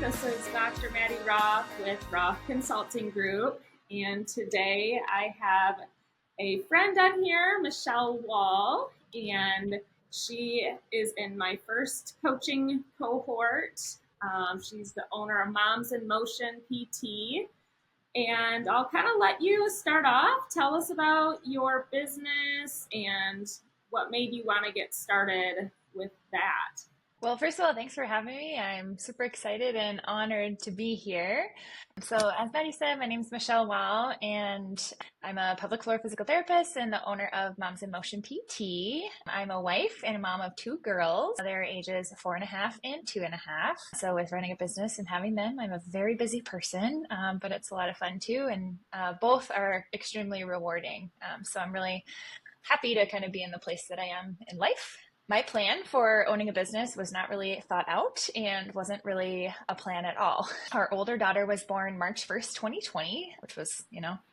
This is Dr. Maddy Roth with Roth Consulting Group, and today I have a friend on here, Michelle Wall, and she is in my first coaching cohort. She's the owner of Moms in Motion PT, and I'll kind of let you start off. Tell us about your business and what made you want to get started with that. Well, first of all, thanks for having me. I'm super excited and honored to be here. So, as Maddy said, my name is Michelle Wall, and I'm a pelvic floor physical therapist and the owner of Moms in Motion PT. I'm a wife and a mom of two girls. They're ages 4.5 and 2.5. So, with running a business and having them, I'm a very busy person, but it's a lot of fun too, and both are extremely rewarding. So, I'm really happy to kind of be in the place that I am in life. My plan for owning a business was not really thought out and wasn't really a plan at all. Our older daughter was born March 1st, 2020, which was,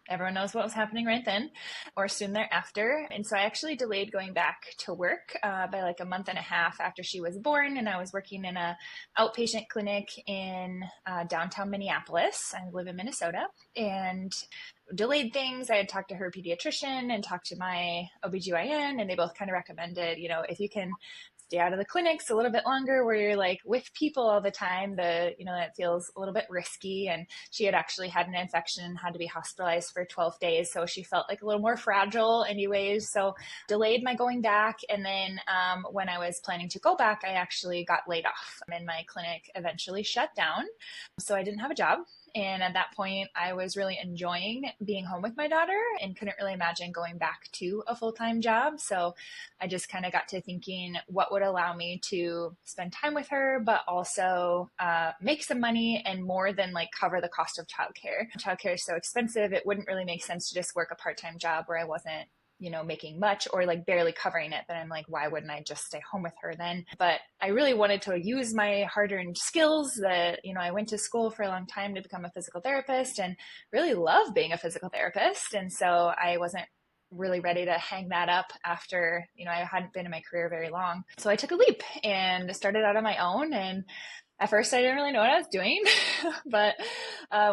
everyone knows what was happening right then or soon thereafter. And so I actually delayed going back to work by like a month and a half after she was born. And I was working in an outpatient clinic in downtown Minneapolis. I live in Minnesota, and delayed things. I had talked to her pediatrician and talked to my OBGYN, and they both kind of recommended, if you can stay out of the clinics a little bit longer where you're like with people all the time, that feels a little bit risky. And she had actually had an infection and had to be hospitalized for 12 days. So she felt like a little more fragile anyways. So delayed my going back. And then when I was planning to go back, I actually got laid off and my clinic eventually shut down. So I didn't have a job. And at that point, I was really enjoying being home with my daughter and couldn't really imagine going back to a full-time job. So I just kind of got to thinking what would allow me to spend time with her, but also make some money and more than like cover the cost of childcare. Childcare is so expensive. It wouldn't really make sense to just work a part-time job where I wasn't making much or like barely covering it. Then I'm like, why wouldn't I just stay home with her then? But I really wanted to use my hard-earned skills that, I went to school for a long time to become a physical therapist and really love being a physical therapist. And so I wasn't really ready to hang that up after, I hadn't been in my career very long. So I took a leap and started out on my own. And at first, I didn't really know what I was doing, but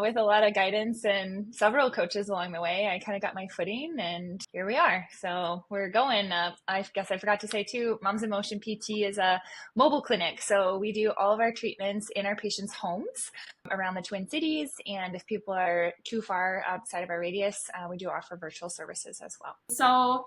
with a lot of guidance and several coaches along the way, I kind of got my footing, and here we are. So we're going. I guess I forgot to say too, Moms in Motion PT is a mobile clinic. So we do all of our treatments in our patients' homes around the Twin Cities. And if people are too far outside of our radius, we do offer virtual services as well. So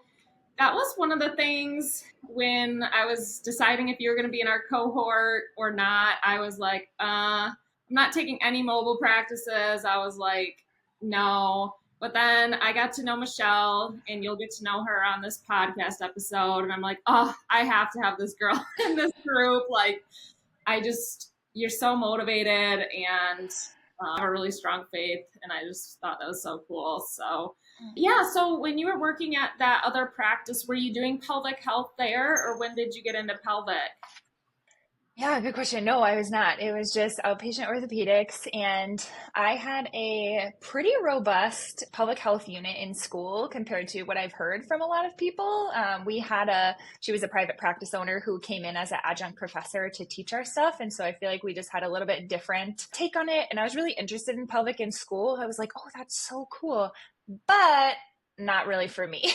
that was one of the things when I was deciding if you were going to be in our cohort or not. I was like, I'm not taking any mobile practices. I was like, no. But then I got to know Michelle, and you'll get to know her on this podcast episode. And I'm like, oh, I have to have this girl in this group. Like, you're so motivated and have a really strong faith. And I just thought that was so cool. So yeah. So when you were working at that other practice, were you doing pelvic health there, or when did you get into pelvic? Yeah, good question. No, I was not. It was just outpatient orthopedics, and I had a pretty robust pelvic health unit in school compared to what I've heard from a lot of people. She was a private practice owner who came in as an adjunct professor to teach our stuff. And so I feel like we just had a little bit different take on it. And I was really interested in pelvic in school. I was like, oh, that's so cool. But not really for me.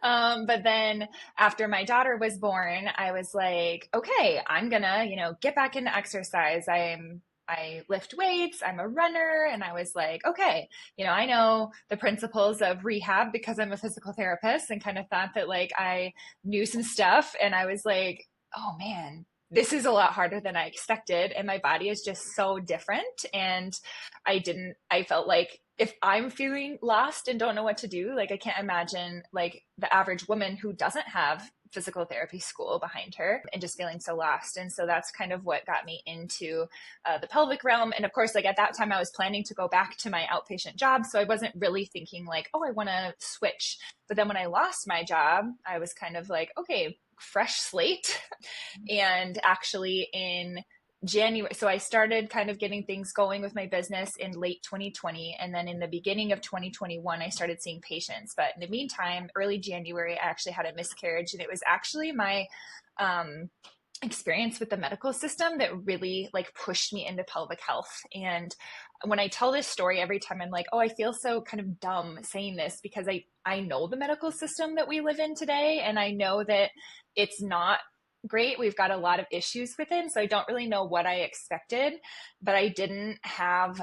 But then after my daughter was born, I was like, okay, I'm gonna, get back into exercise. I lift weights, I'm a runner. And I was like, okay, I know the principles of rehab because I'm a physical therapist, and kind of thought that like I knew some stuff. And I was like, oh man, this is a lot harder than I expected. And my body is just so different. And I felt like if I'm feeling lost and don't know what to do, like I can't imagine like the average woman who doesn't have physical therapy school behind her and just feeling so lost. And so that's kind of what got me into the pelvic realm. And of course, like at that time, I was planning to go back to my outpatient job. So I wasn't really thinking like, oh, I want to switch. But then when I lost my job, I was kind of like, okay, fresh slate. And actually in January, so I started kind of getting things going with my business in late 2020. And then in the beginning of 2021, I started seeing patients. But in the meantime, early January, I actually had a miscarriage. And it was actually my experience with the medical system that really like pushed me into pelvic health. And when I tell this story every time, I'm like, oh, I feel so kind of dumb saying this because I know the medical system that we live in today, and I know that it's not great. We've got a lot of issues with it. So I don't really know what I expected, but I didn't have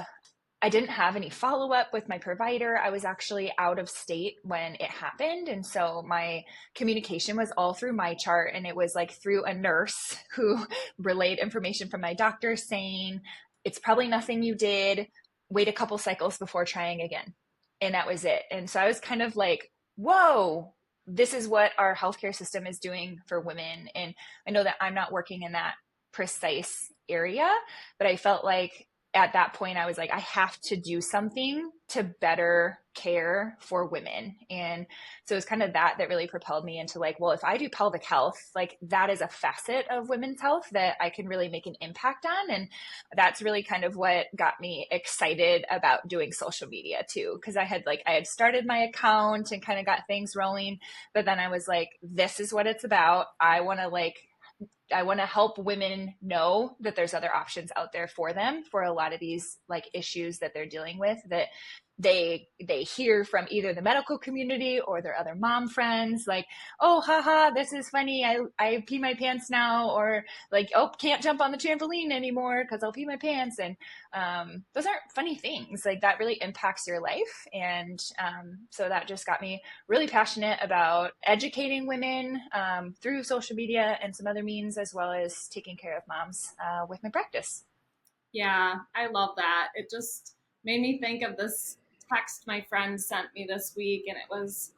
any follow up with my provider. I was actually out of state when it happened. And so my communication was all through my chart. And it was like through a nurse who relayed information from my doctor saying, it's probably nothing you did. Wait a couple cycles before trying again. And that was it. And so I was kind of like, whoa, this is what our healthcare system is doing for women. And I know that I'm not working in that precise area, but I felt like at that point I was like, I have to do something to better care for women. And so it was kind of that really propelled me into like, well, if I do pelvic health, like that is a facet of women's health that I can really make an impact on. And that's really kind of what got me excited about doing social media too. Cause I had started my account and kind of got things rolling, but then I was like, this is what it's about. I want to help women know that there's other options out there for them for a lot of these like issues that they're dealing with that they hear from either the medical community or their other mom friends, like, oh haha, this is funny, I pee my pants now, or like, oh, can't jump on the trampoline anymore because I'll pee my pants. And those aren't funny things, like that really impacts your life. And so that just got me really passionate about educating women through social media and some other means, as well as taking care of moms with my practice. Yeah, I love that. It just made me think of this text my friend sent me this week, and it was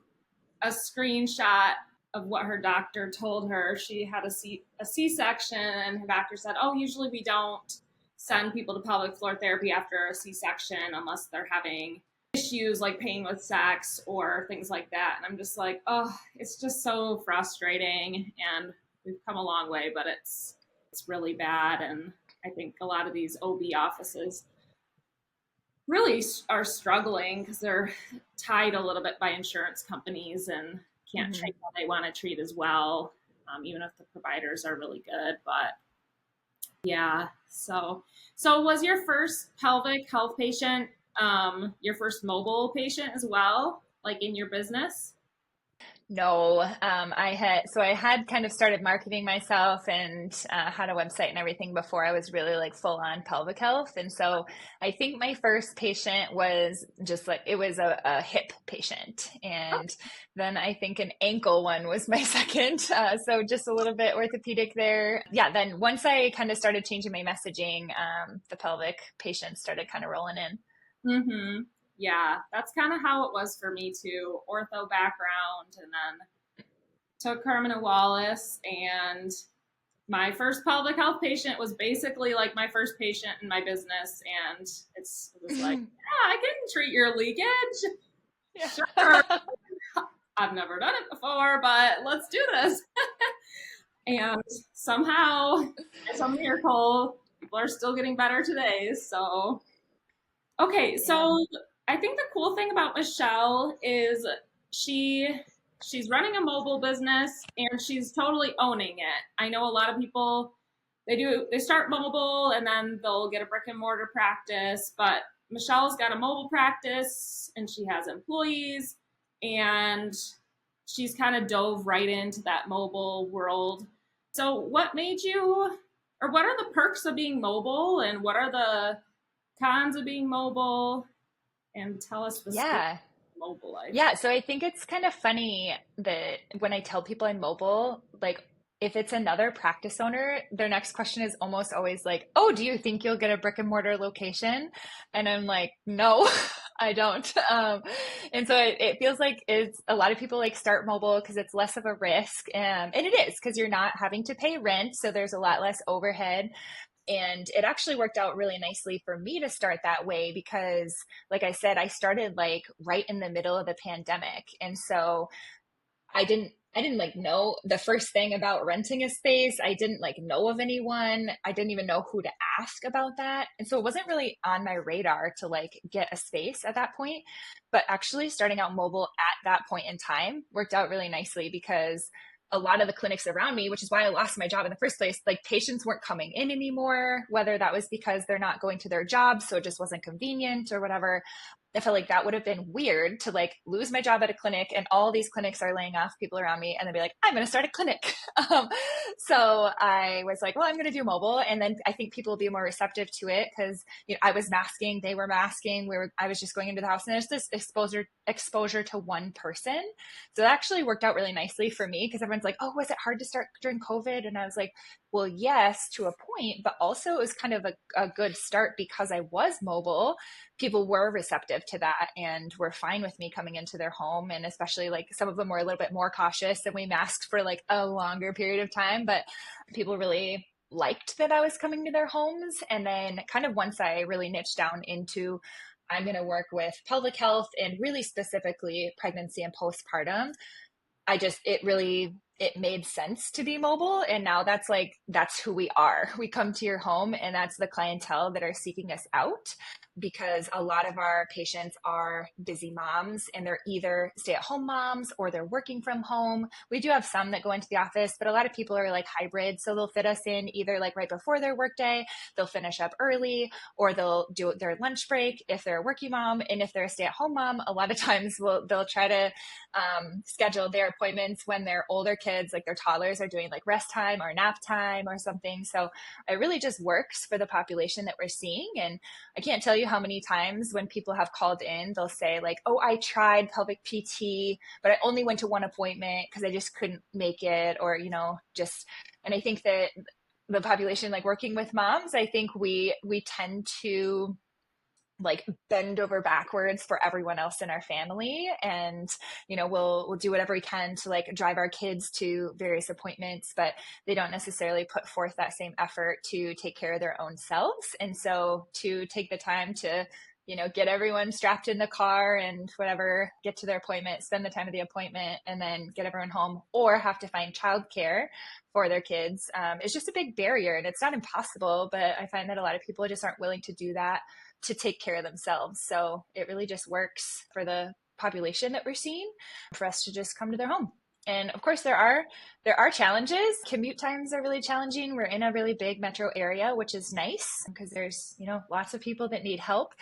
a screenshot of what her doctor told her. She had a C-section, and her doctor said, oh, usually we don't send people to pelvic floor therapy after a C-section unless they're having issues like pain with sex or things like that. And I'm just like, oh, it's just so frustrating. And we've come a long way, but it's really bad. And I think a lot of these OB offices really are struggling because they're tied a little bit by insurance companies and can't Mm-hmm. treat how they want to treat as well, even if the providers are really good. But yeah, so was your first pelvic health patient your first mobile patient as well, like in your business? No, I had kind of started marketing myself and had a website and everything before I was really like full on pelvic health. And so I think my first patient was just like, it was a hip patient. And then I think an ankle one was my second. So just a little bit orthopedic there. Yeah. Then once I kind of started changing my messaging, the pelvic patients started kind of rolling in. Mm-hmm. Yeah, that's kind of how it was for me too. Ortho background, and then took Carmen Wallace, and my first pelvic health patient was basically like my first patient in my business. And it was like, yeah, I can treat your leakage. Yeah. Sure. I've never done it before, but let's do this. And somehow, by some miracle, people are still getting better today. So, okay, Yeah. so I think the cool thing about Michelle is she she's running a mobile business and she's totally owning it. I know a lot of people they start mobile and then they'll get a brick and mortar practice, but Michelle's got a mobile practice and she has employees, and she's kind of dove right into that mobile world. So what made you, or what are the perks of being mobile, and what are the cons of being mobile? And tell us the story Yeah. of mobile life. Yeah, so I think it's kind of funny that when I tell people I'm mobile, like if it's another practice owner, their next question is almost always like, "Oh, do you think you'll get a brick and mortar location?" And I'm like, "No, I don't." And so it feels like it's a lot of people like start mobile because it's less of a risk, and it is because you're not having to pay rent, so there's a lot less overhead. And it actually worked out really nicely for me to start that way because, like I said, I started like right in the middle of the pandemic. And so I didn't like know the first thing about renting a space. I didn't like know of anyone. I didn't even know who to ask about that. And so it wasn't really on my radar to like get a space at that point. But actually starting out mobile at that point in time worked out really nicely because a lot of the clinics around me, which is why I lost my job in the first place, like patients weren't coming in anymore, whether that was because they're not going to their jobs, so it just wasn't convenient or whatever. I felt like that would have been weird to like lose my job at a clinic and all these clinics are laying off people around me and then be like, I'm going to start a clinic. So I was like, well, I'm going to do mobile. And then I think people will be more receptive to it because, you know, I was masking, they were masking, I was just going into the house and there's this exposure to one person. So that actually worked out really nicely for me because everyone's like, oh, was it hard to start during COVID? And I was like, well, yes, to a point, but also it was kind of a good start because I was mobile. People were receptive to that and were fine with me coming into their home. And especially like some of them were a little bit more cautious and we masked for like a longer period of time, but people really liked that I was coming to their homes. And then kind of once I really niched down into I'm going to work with pelvic health and really specifically pregnancy and postpartum, it made sense to be mobile. And now that's who we are. We come to your home and that's the clientele that are seeking us out because a lot of our patients are busy moms and they're either stay-at-home moms or they're working from home. We do have some that go into the office, but a lot of people are like hybrid. So they'll fit us in either like right before their workday, they'll finish up early, or they'll do their lunch break if they're a working mom. And if they're a stay-at-home mom, a lot of times they'll try to schedule their appointments when their older kids, like their toddlers, are doing like rest time or nap time or something. So it really just works for the population that we're seeing. And I can't tell you how many times when people have called in, they'll say like, oh, I tried pelvic PT, but I only went to one appointment because I just couldn't make it, or, you know, just, and I think that the population, like working with moms, I think we tend to like bend over backwards for everyone else in our family, and you know we'll do whatever we can to like drive our kids to various appointments, but they don't necessarily put forth that same effort to take care of their own selves. And so to take the time to, you know, get everyone strapped in the car and whatever, get to their appointment, spend the time of the appointment, and then get everyone home, or have to find childcare for their kids, is just a big barrier. And it's not impossible, but I find that a lot of people just aren't willing to do that to take care of themselves. So it really just works for the population that we're seeing for us to just come to their home. And of course, there are challenges. Commute times are really challenging. We're in a really big metro area, which is nice because there's, you know, lots of people that need help.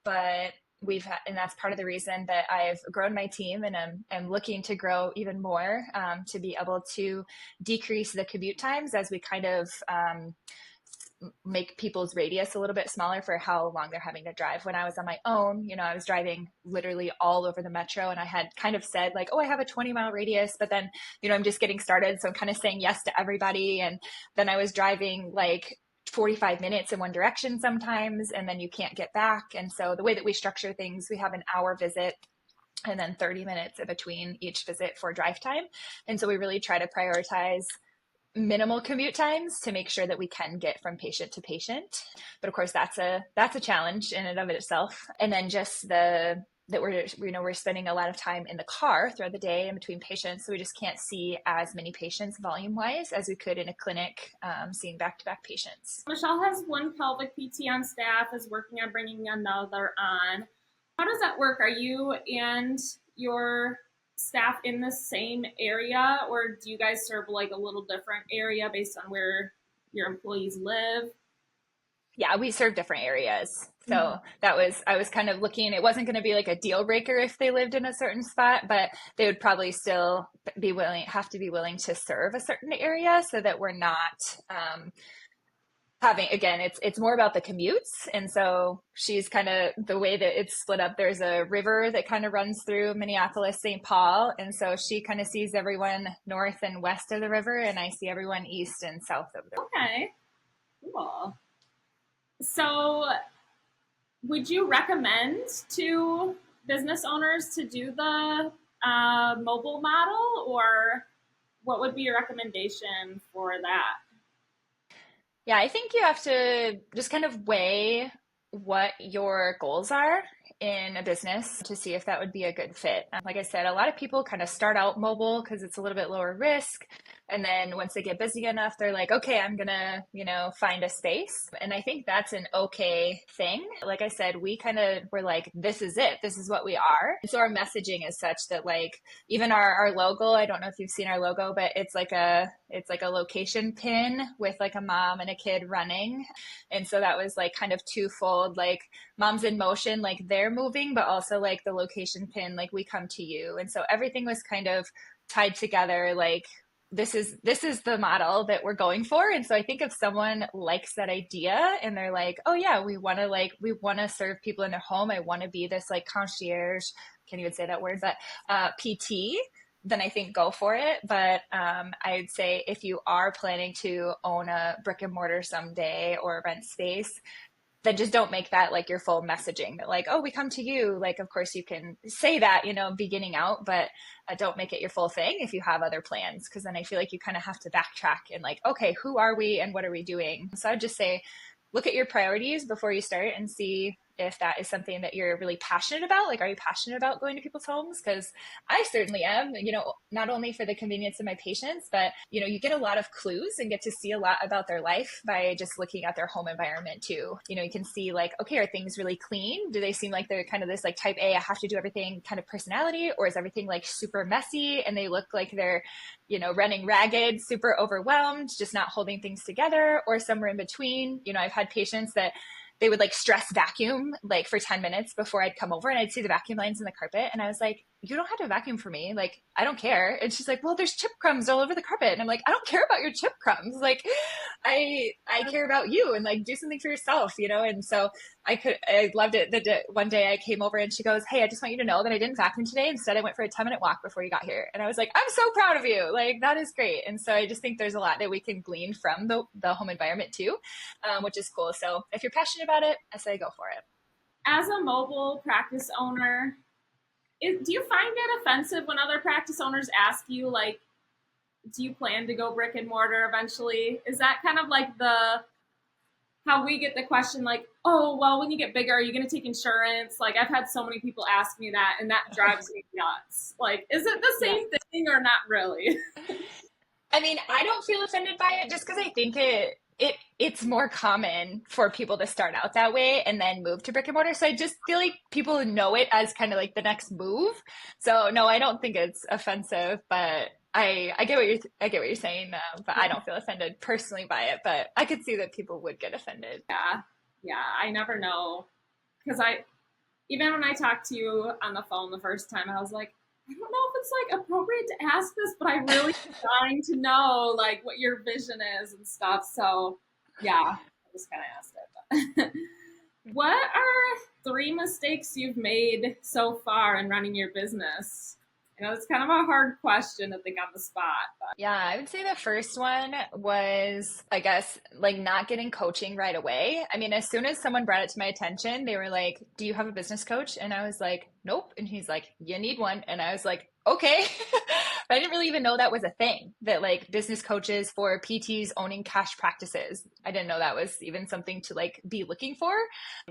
But and that's part of the reason that I've grown my team and I'm looking to grow even more, to be able to decrease the commute times as we kind of make people's radius a little bit smaller for how long they're having to drive. When I was on my own, you know, I was driving literally all over the metro, and I had kind of said like, oh, I have a 20-mile radius, but then, you know, I'm just getting started. So I'm kind of saying yes to everybody. And then I was driving like 45 minutes in one direction sometimes, and then you can't get back. And so the way that we structure things, we have an hour visit and then 30 minutes in between each visit for drive time. And so we really try to prioritize minimal commute times to make sure that we can get from patient to patient. But of course, that's a challenge in and of itself. And then just that we're spending a lot of time in the car throughout the day in between patients, so we just can't see as many patients volume wise as we could in a clinic, seeing back-to-back patients. Michelle has one pelvic PT on staff, is working on bringing another on. How does that work? Are you and your staff in the same area, or do you guys serve like a little different area based on where your employees live? Yeah, we serve different areas. So I was kind of looking, it wasn't going to be like a deal breaker if they lived in a certain spot, but they would probably still have to be willing to serve a certain area so that we're not, again, it's more about the commutes. And so she's kind of, the way that it's split up, there's a river that kind of runs through Minneapolis, St. Paul. And so she kind of sees everyone north and west of the river, and I see everyone east and south of the river. Okay, cool. So would you recommend to business owners to do the mobile model, or what would be your recommendation for that? Yeah, I think you have to just kind of weigh what your goals are in a business to see if that would be a good fit. Like I said, a lot of people kind of start out mobile because it's a little bit lower risk. And then once they get busy enough, they're like, okay, I'm gonna, find a space. And I think that's an okay thing. Like I said, we kind of were like, this is it. This is what we are. And so our messaging is such that like even our logo, I don't know if you've seen our logo, but it's like a location pin with like a mom and a kid running. And so that was like kind of twofold, like mom's in motion, like they're moving, but also like the location pin, like we come to you. And so everything was kind of tied together, like this is the model that we're going for. And so I think if someone likes that idea and they're like, oh yeah, we want to serve people in their home, I want to be this like concierge, can't even say that word, but PT, then I think go for it. But I'd say if you are planning to own a brick and mortar someday or rent space, then just don't make that like your full messaging that like, oh, we come to you. Like, of course you can say that, beginning out, but don't make it your full thing if you have other plans. Cause then I feel like you kind of have to backtrack and like, okay, who are we and what are we doing? So I'd just say, look at your priorities before you start and see if that is something that you're really passionate about. Like, are you passionate about going to people's homes? Because I certainly am, not only for the convenience of my patients, but, you get a lot of clues and get to see a lot about their life by just looking at their home environment too. You can see like, okay, are things really clean? Do they seem like they're kind of this like type A, I have to do everything kind of personality? Or is everything like super messy and they look like they're, running ragged, super overwhelmed, just not holding things together, or somewhere in between? I've had patients that they would like stress vacuum like for 10 minutes before I'd come over and I'd see the vacuum lines in the carpet. And I was like, you don't have to vacuum for me. Like, I don't care. And she's like, well, there's chip crumbs all over the carpet. And I'm like, I don't care about your chip crumbs. Like, I care about you and like do something for yourself, And so I loved it. One day I came over and she goes, hey, I just want you to know that I didn't vacuum today. Instead, I went for a 10-minute walk before you got here. And I was like, I'm so proud of you. Like, that is great. And so I just think there's a lot that we can glean from the home environment too, which is cool. So if you're passionate about it, I say go for it. As a mobile practice owner, do you find it offensive when other practice owners ask you, like, do you plan to go brick and mortar eventually? Is that kind of like how we get the question, like, oh, well, when you get bigger, are you going to take insurance? Like, I've had so many people ask me that, and that drives me nuts. Like, is it the Yeah. same thing or not really? I mean, I don't feel offended by it just because I think it's more common for people to start out that way and then move to brick and mortar. So I just feel like people know it as kind of like the next move. So no, I don't think it's offensive, but I get what you're saying, but I don't feel offended personally by it. But I could see that people would get offended. Yeah. Yeah. I never know. Because even when I talked to you on the phone the first time, I was like, I don't know if it's like appropriate to ask this, but I really am dying to know like what your vision is and stuff. So yeah, I just kind of asked it. But what are 3 mistakes you've made so far in running your business? It's kind of a hard question to think on the spot, but Yeah, I would say the first one was, I guess, like not getting coaching right away. I mean, as soon as someone brought it to my attention, they were like, do you have a business coach? And I was like, nope. And he's like, you need one. And I was like, okay. But I didn't really even know that was a thing, that like business coaches for PTs owning cash practices. I didn't know that was even something to like be looking for.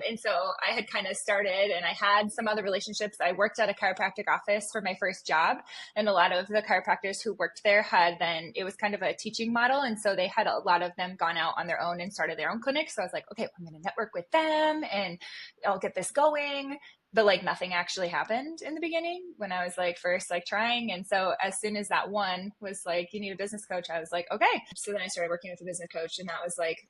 And so I had kind of started and I had some other relationships. I worked at a chiropractic office for my first job. And a lot of the chiropractors who worked there it was kind of a teaching model. And so they had a lot of them gone out on their own and started their own clinics. So I was like, okay, I'm going to network with them and I'll get this going. But like nothing actually happened in the beginning when I was like first like trying. And so as soon as that one was like, you need a business coach, I was like, okay. So then I started working with a business coach and that was like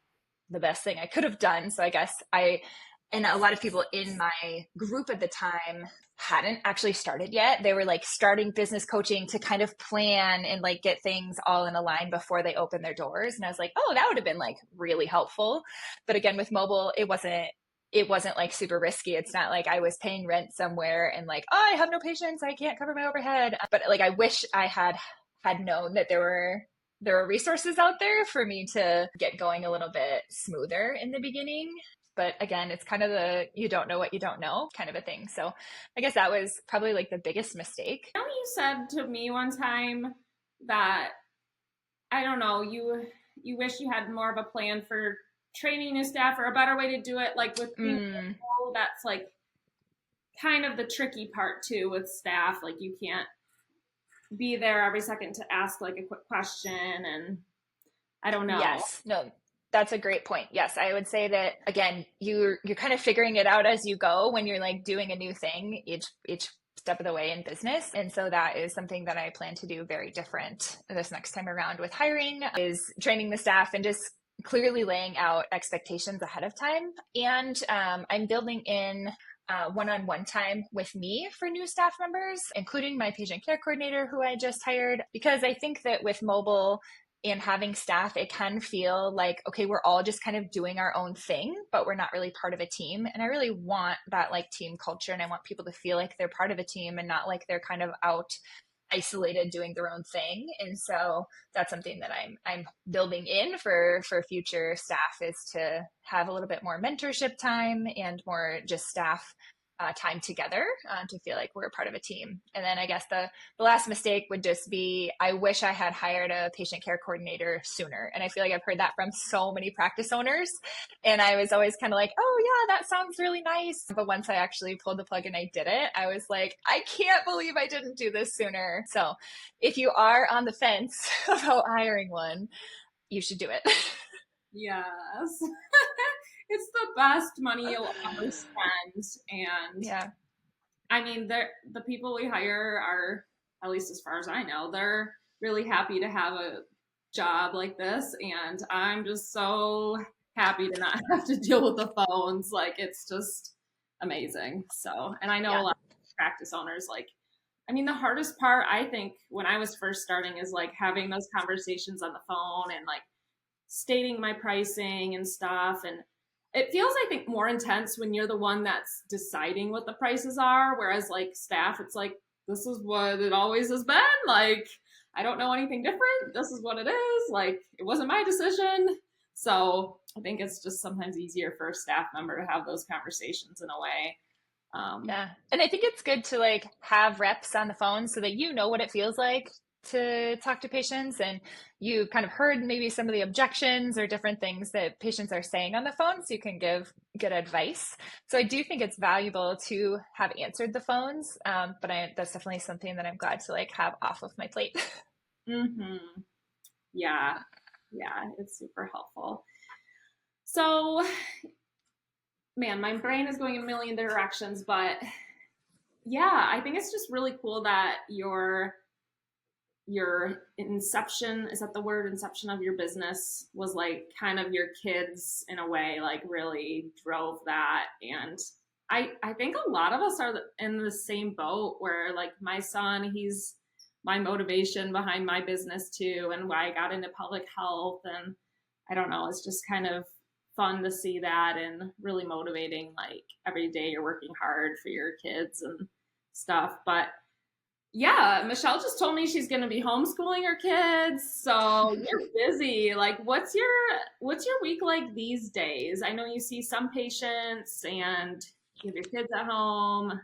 the best thing I could have done. So I guess and a lot of people in my group at the time hadn't actually started yet. They were like starting business coaching to kind of plan and like get things all in a line before they open their doors. And I was like, oh, that would have been like really helpful. But again, with mobile, it wasn't like super risky. It's not like I was paying rent somewhere and like, oh, I have no patience, I can't cover my overhead. But like, I wish I had known that there were resources out there for me to get going a little bit smoother in the beginning. But again, it's kind of you don't know what you don't know kind of a thing. So I guess that was probably like the biggest mistake. you said to me one time that, I don't know, you wish you had more of a plan for training new staff or a better way to do it, like with people. That's like kind of the tricky part too with staff. Like you can't be there every second to ask like a quick question, and I don't know. Yes, no, that's a great point. Yes, I would say that again, you're kind of figuring it out as you go when you're like doing a new thing each step of the way in business. And so that is something that I plan to do very different this next time around with hiring is training the staff and just clearly laying out expectations ahead of time. And I'm building in one-on-one time with me for new staff members, including my patient care coordinator who I just hired, because I think that with mobile and having staff, it can feel like, okay, we're all just kind of doing our own thing, but we're not really part of a team. And I really want that like team culture. And I want people to feel like they're part of a team and not like they're kind of out isolated doing their own thing. And so that's something that I'm building in for future staff is to have a little bit more mentorship time and more just staff time together to feel like we're a part of a team. And then I guess the last mistake would just be I wish I had hired a patient care coordinator sooner. And I feel like I've heard that from so many practice owners. And I was always kind of like, oh, yeah, that sounds really nice. But once I actually pulled the plug and I did it, I was like, I can't believe I didn't do this sooner. So if you are on the fence about hiring one, you should do it. Yes. It's the best money you'll ever spend. And Yeah. I mean, the people we hire are, at least as far as I know, they're really happy to have a job like this. And I'm just so happy to not have to deal with the phones. Like, it's just amazing. So, and I know a Yeah. lot of practice owners, like, I mean, the hardest part, I think, when I was first starting is like having those conversations on the phone and like stating my pricing and stuff. And it feels, I think, more intense when you're the one that's deciding what the prices are. Whereas like staff, it's like, this is what it always has been. Like, I don't know anything different. This is what it is. Like, it wasn't my decision. So I think it's just sometimes easier for a staff member to have those conversations in a way. Um, Yeah. And I think it's good to like have reps on the phone so that you know what it feels like to talk to patients and you kind of heard maybe some of the objections or different things that patients are saying on the phone so you can give good advice. So I do think it's valuable to have answered the phones. That's definitely something that I'm glad to like have off of my plate. mhm. Yeah. Yeah. It's super helpful. So, man, my brain is going in a million directions, but yeah, I think it's just really cool that your inception, is that the word, inception of your business was like kind of your kids in a way, like really drove that. And I think a lot of us are in the same boat where like my son, he's my motivation behind my business too, and why I got into public health. And I don't know, it's just kind of fun to see that and really motivating. Like every day you're working hard for your kids and stuff. But yeah, Michelle just told me she's going to be homeschooling her kids. So you're busy. Like what's your week like these days? I know you see some patients and you have your kids at home.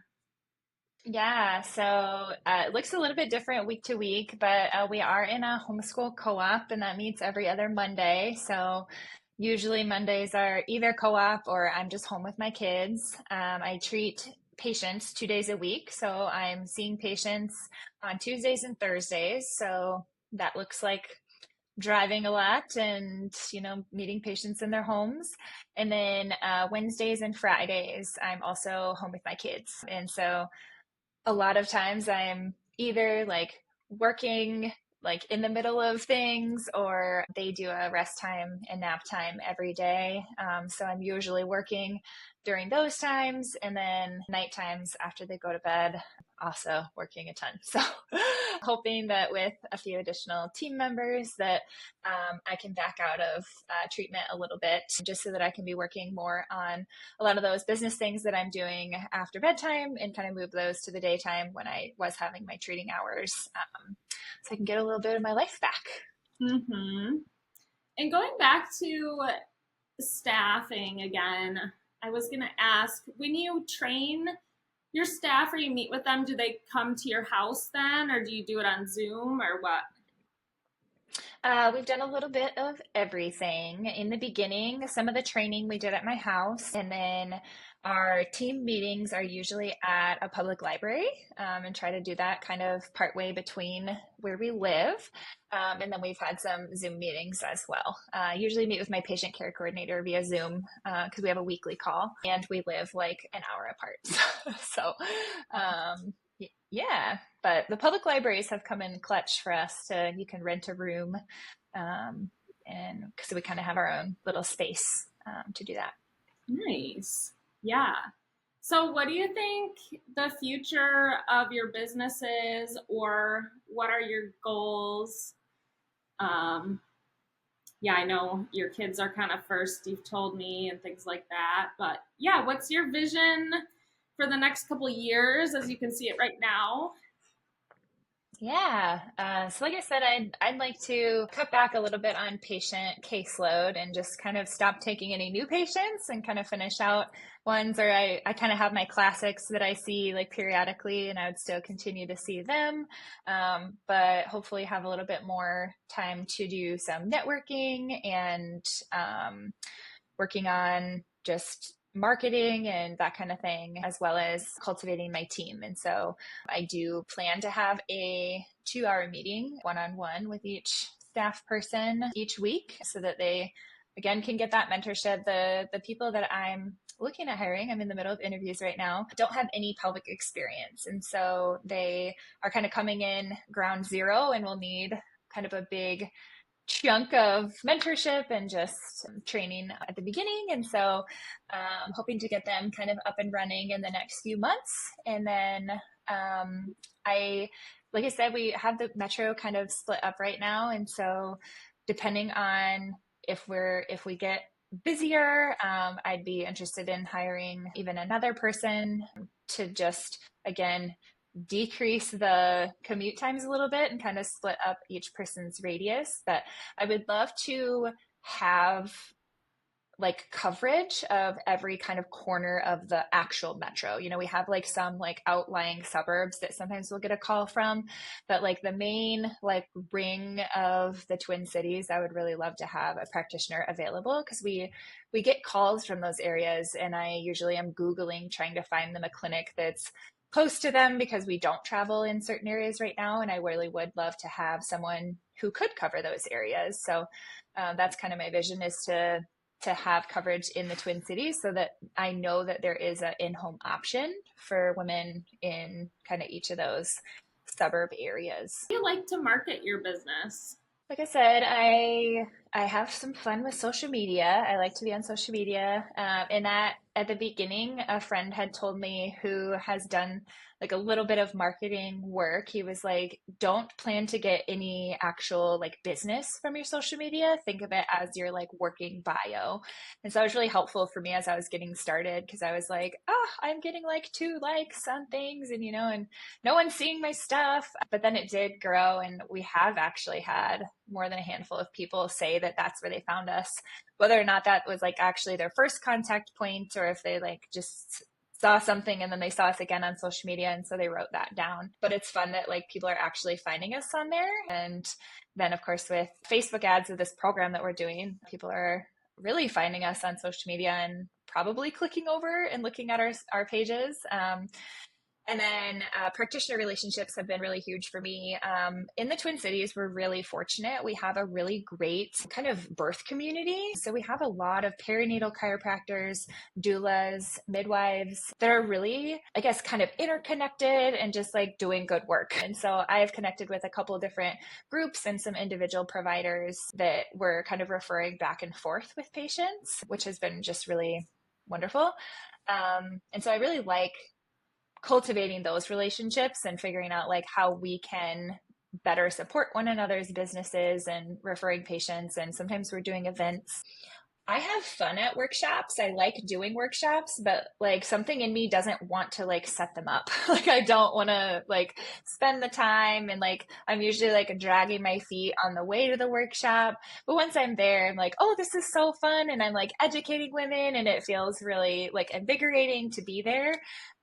Yeah, so it looks a little bit different week to week, but we are in a homeschool co-op and that meets every other Monday. So usually Mondays are either co-op or I'm just home with my kids. I treat patients 2 days a week. So I'm seeing patients on Tuesdays and Thursdays. So that looks like driving a lot and meeting patients in their homes, and then Wednesdays and Fridays I'm also home with my kids, and so a lot of times I'm either like working like in the middle of things or they do a rest time and nap time every day. So I'm usually working during those times and then night times after they go to bed, also working a ton. So hoping that with a few additional team members that I can back out of treatment a little bit just so that I can be working more on a lot of those business things that I'm doing after bedtime and kind of move those to the daytime when I was having my treating hours, so I can get a little bit of my life back. Mm-hmm. And going back to staffing again, I was going to ask, when you train your staff or you meet with them, do they come to your house then, or do you do it on Zoom or what? We've done a little bit of everything. In the beginning, some of the training we did at my house, and then Our team meetings are usually at a public library, and try to do that kind of partway between where we live. And then we've had some Zoom meetings as well. I usually meet with my patient care coordinator via Zoom because we have a weekly call and we live like an hour apart. So, yeah, but the public libraries have come in clutch for us to, you can rent a room, um, and so we kind of have our own little space to do that. Nice. Yeah. So, what do you think the future of your business is, or what are your goals? Um, yeah, I know your kids are kind of first, you've told me, and things like that. But yeah, what's your vision for the next couple of years as you can see it right now? Yeah. So like I said, I'd like to cut back a little bit on patient caseload and just kind of stop taking any new patients and kind of finish out ones, or I kind of have my classics that I see like periodically and I would still continue to see them. But hopefully have a little bit more time to do some networking and working on just marketing and that kind of thing, as well as cultivating my team. And so I do plan to have a 2 hour meeting one on one with each staff person each week so that they, again, can get that mentorship. The people that I'm looking at hiring, I'm in the middle of interviews right now, don't have any pelvic experience. And so they are kind of coming in ground zero and will need kind of a big chunk of mentorship and just training at the beginning. And so hoping to get them kind of up and running in the next few months. And then I, like I said, we have the metro kind of split up right now. And so depending on if we get busier, I'd be interested in hiring even another person to just, again, decrease the commute times a little bit and kind of split up each person's radius. But I would love to have like coverage of every kind of corner of the actual metro. You know, we have like some like outlying suburbs that sometimes we'll get a call from, but like the main like ring of the Twin Cities, I would really love to have a practitioner available because we get calls from those areas and I usually am Googling trying to find them a clinic that's close to them because we don't travel in certain areas right now. And I really would love to have someone who could cover those areas. So that's kind of my vision is to have coverage in the Twin Cities so that I know that there is an in-home option for women in kind of each of those suburb areas. How do you like to market your business? Like I said, I have some fun with social media. I like to be on social media. And that at the beginning, a friend had told me who has done like a little bit of marketing work. He was like, don't plan to get any actual like business from your social media. Think of it as your like working bio. And so it was really helpful for me as I was getting started because I was like, oh, I'm getting like 2 likes on things and, you know, and no one's seeing my stuff. But then it did grow, and we have actually had more than a handful of people say that that's where they found us, whether or not that was like actually their first contact point or if they like just saw something and then they saw us again on social media and so they wrote that down. But it's fun that like people are actually finding us on there. And then of course with Facebook ads of this program that we're doing, people are really finding us on social media and probably clicking over and looking at our pages. And then practitioner relationships have been really huge for me. In the Twin Cities, we're really fortunate. We have a really great kind of birth community. So we have a lot of perinatal chiropractors, doulas, midwives that are really, I guess, kind of interconnected and just like doing good work. And so I have connected with a couple of different groups and some individual providers that were kind of referring back and forth with patients, which has been just really wonderful. And so I really like cultivating those relationships and figuring out like how we can better support one another's businesses and referring patients. And sometimes we're doing events. I have fun at workshops. I like doing workshops, but like something in me doesn't want to like set them up. Like I don't want to like spend the time and like I'm usually like dragging my feet on the way to the workshop. But once I'm there, I'm like, oh, this is so fun. And I'm like educating women and it feels really like invigorating to be there.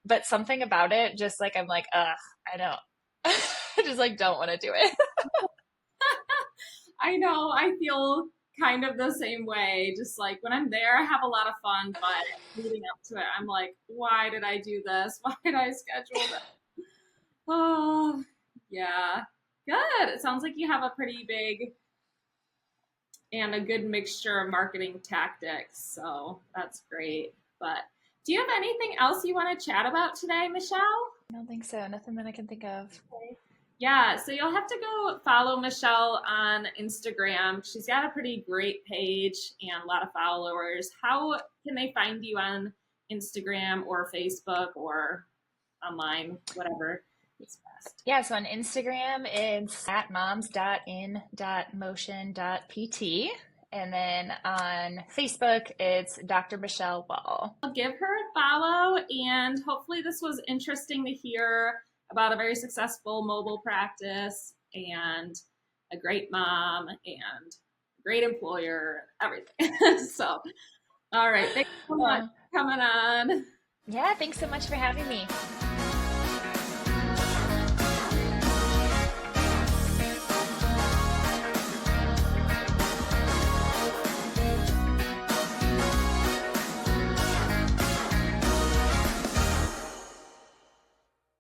But something about it, just like I'm like, I don't, I just like don't want to do it. I know, I feel kind of the same way. Just like when I'm there, I have a lot of fun, but leading up to it, I'm like, why did I do this? Why did I schedule this? Oh, yeah. Good. It sounds like you have a pretty big and a good mixture of marketing tactics. So that's great. But do you have anything else you want to chat about today, Michelle? I don't think so. Nothing that I can think of. Yeah, so you'll have to go follow Michelle on Instagram. She's got a pretty great page and a lot of followers. How can they find you on Instagram or Facebook or online, whatever is best? Yeah, so on Instagram, it's at moms.in.motion.pt. And then on Facebook, it's Dr. Michelle Wall. I'll give her a follow, and hopefully, this was interesting to hear about a very successful mobile practice and a great mom and a great employer, everything. So, all right. Thanks so much Well, for coming on. yeah, thanks so much for having me.